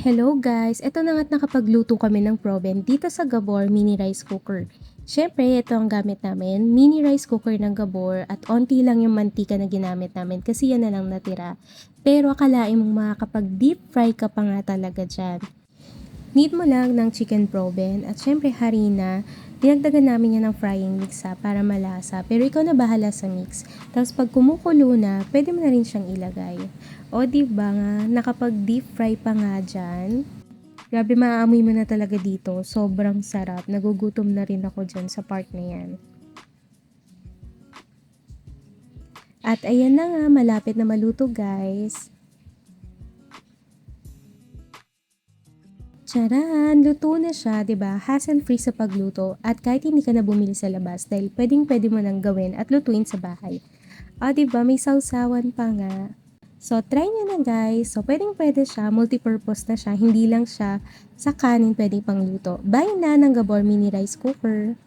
Hello guys! Eto na nga't nakapagluto kami ng proben dito sa Gabor mini rice cooker. Siyempre, ito ang gamit namin, mini rice cooker ng Gabor at onti lang yung mantika na ginamit namin kasi yan na lang natira. Pero akalain mong makakapag deep fry ka pa nga talaga dyan. Need mo lang ng chicken proben at syempre harina. Dinagdagan namin yan ng frying mix para malasa. Pero ikaw na bahala sa mix. Tapos pag kumukulo na, pwede mo na rin siyang ilagay. O diba nga, nakapag deep fry pa nga dyan. Grabe, maaamoy mo na talaga dito. Sobrang sarap. Nagugutom na rin ako dyan sa part na yan. At ayan na nga, malapit na maluto guys. Charan! Luto na siya, 'di ba? Hassle-free sa pagluto at kahit hindi ka na bumili sa labas dahil pwedeng-pwede mo nang gawin at lutuin sa bahay. 'Di ba? May sausawan pa nga. So, try niyo na guys. So, pwedeng-pwede siya, multipurpose na siya, hindi lang siya sa kanin pwedeng pangluto. Bye na ng Gabor Mini Rice Cooker.